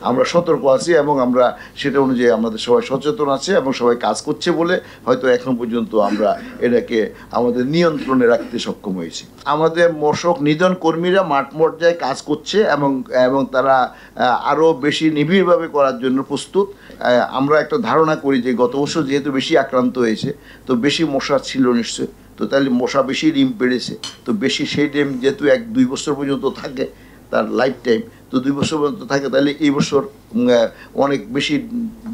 আমরা সতর্ক আছি এবং আমরা সেটা অনুযায়ী আমাদের সবাই সচেতন আছে এবং সবাই কাজ করছে বলে হয়তো এখন পর্যন্ত আমরা এটাকে আমাদের নিয়ন্ত্রণে রাখতে সক্ষম হয়েছি। আমাদের মশক নিধন কর্মীরা মাঠ পর্যায়ে কাজ করছে এবং তারা আরও বেশি নিবিড়ভাবে করার জন্য প্রস্তুত। আমরা একটা ধারণা করি যে গত বছর যেহেতু বেশি আক্রান্ত হয়েছে তো বেশি মশা ছিল নিশ্চয়, তো তাহলে মশা বেশি ডিম পেড়েছে, তো বেশি সেই ডিম যেহেতু 1-2 বছর পর্যন্ত থাকে তার লাইফ টাইম, তো 2 বছর পর্যন্ত থাকে, তাহলে এই বছর অনেক বেশি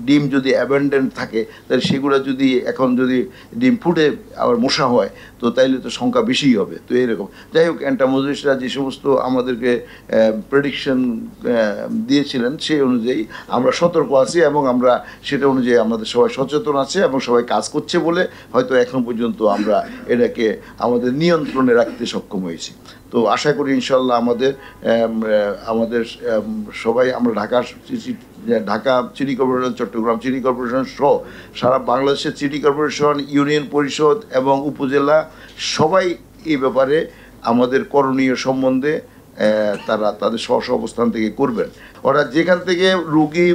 ডিম যদি অ্যাবেন্ডেন্ট থাকে তাহলে সেগুলো যদি এখন যদি ডিম ফুটে আবার মশা হয় তো তাইলে তো সংখ্যা বেশিই হবে। তো এরকম যাই হোক, এন্টামোলজিস্টরা যে সমস্ত আমাদেরকে প্রেডিকশন দিয়েছিলেন সেই অনুযায়ী আমরা সতর্ক আছি এবং আমরা সেটা অনুযায়ী আমাদের সবাই সচেতন আছে এবং সবাই কাজ করছে বলে হয়তো এখন পর্যন্ত আমরা এটাকে আমাদের নিয়ন্ত্রণে রাখতে সক্ষম হয়েছি। তো আশা করি ইনশাল্লাহ আমাদের সবাই আমরা Dhaka city corporation, Chattogram city corporation সহ সারা বাংলাদেশের সিটি কর্পোরেশন, ইউনিয়ন পরিষদ এবং উপজেলা সবাই এই ব্যাপারে আমাদের করণীয় সম্বন্ধে তারা তাদের স্ব অবস্থান থেকে করবেন। অর্থাৎ যেখান থেকে রোগী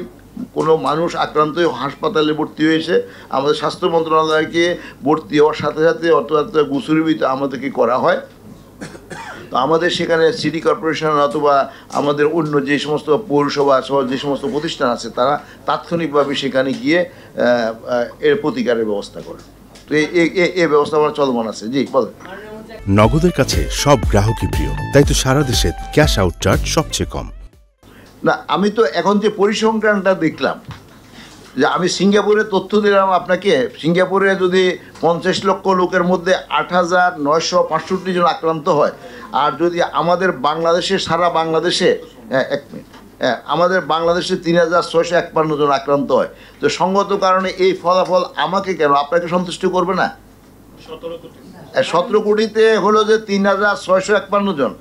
কোনো মানুষ আক্রান্ত হয়ে হাসপাতালে ভর্তি হয়েছে আমাদের স্বাস্থ্য মন্ত্রণালয়কে ভর্তি হওয়ার সাথে সাথে অর্থাৎ গুছুরিবিত আমাদেরকে করা হয়। তো আমাদের সেখানে সিটি কর্পোরেশন অথবা আমাদের অন্য যে সমস্ত পৌরসভা সহ যে সমস্ত প্রতিষ্ঠান আছে তারা তাৎক্ষণিকভাবে সেখানে গিয়ে এর প্রতিকারের ব্যবস্থা করে। তো এই ব্যবস্থা আমার চলমান আছে। জি বলেন। নগদের কাছে সব গ্রাহকই প্রিয়, তাই তো সারা দেশে ক্যাশ আউট চার্জ সবচেয়ে কম। না, আমি তো এখন যে পরিসংখ্যানটা দেখলাম, যে আমি সিঙ্গাপুরে তথ্য দিলাম আপনাকে, সিঙ্গাপুরে যদি 50 লক্ষ লোকের মধ্যে 8,965 জন আক্রান্ত হয়, আর যদি আমাদের বাংলাদেশে সারা বাংলাদেশে আমাদের বাংলাদেশে 3,651 জন আক্রান্ত হয়, তো সঙ্গত কারণে এই ফলাফল আমাকে কেন আপনাকে সন্তুষ্ট করবে না? 17 কোটিতে হলো যে 3,651 জন।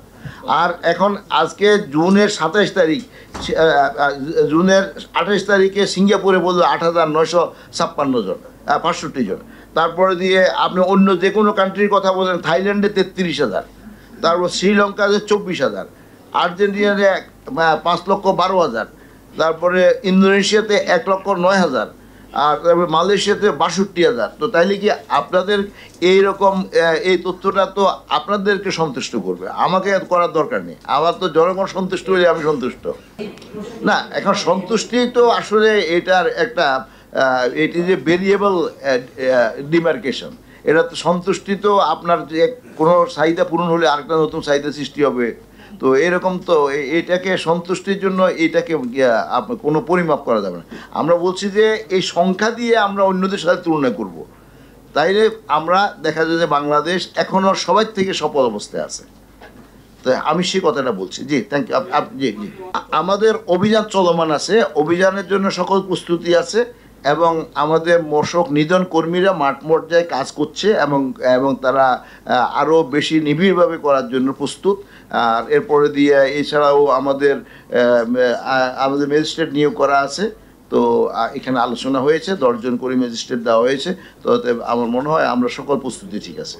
আর এখন আজকে জুনের 27 তারিখ, জুনের 28 তারিখে সিঙ্গাপুরে বললো 8,956 জন, 65 জন। তারপরে দিয়ে আপনি অন্য যে কোনো কান্ট্রির কথা বলেন, থাইল্যান্ডে 33,000, তারপর শ্রীলঙ্কাতে 24,000, আর্জেন্টিনাতে 5,12,000, তারপরে ইন্দোনেশিয়াতে 1,09,000, আর তারপরে মালয়েশিয়াতে 62,000। তো তাইলে কি আপনাদের এইরকম এই তথ্যটা তো আপনাদেরকে সন্তুষ্ট করবে, আমাকে করার দরকার নেই। আমার তো জনগণ সন্তুষ্ট হলে আমি সন্তুষ্ট না। এখন সন্তুষ্টি তো আসলে এটার একটা এটি যে ভেরিয়েবল ডিমার্কেশন, এটা তো সন্তুষ্টি তো আপনার যে কোনো চাহিদা পূরণ হলে আরেকটা নতুন চাহিদা সৃষ্টি হবে। তো এরকম তো এটাকে সন্তুষ্টির জন্য এটাকে কোনো পরিমাপ করা যাবে না। আমরা বলছি যে এই সংখ্যা দিয়ে আমরা অন্যদের সাথে তুলনা করব, তাইলে আমরা দেখা যায় যে বাংলাদেশ এখনও সবার থেকে সফল অবস্থায় আছে। তো আমি সেই কথাটা বলছি। জি থ্যাংক ইউ। জি জি, আমাদের অভিযান চলমান আছে, অভিযানের জন্য সকল প্রস্তুতি আছে এবং আমাদের মশক নিধন কর্মীরা মাঠ পর্যায়ে কাজ করছে এবং তারা আরও বেশি নিবিড়ভাবে করার জন্য প্রস্তুত। আর এরপরে দিয়ে এছাড়াও আমাদের ম্যাজিস্ট্রেট নিয়োগ করা আছে। তো এখানে আলোচনা হয়েছে, 10 জন করে ম্যাজিস্ট্রেট দেওয়া হয়েছে। তো আমার মনে হয় আমরা সকল প্রস্তুতি ঠিক আছে।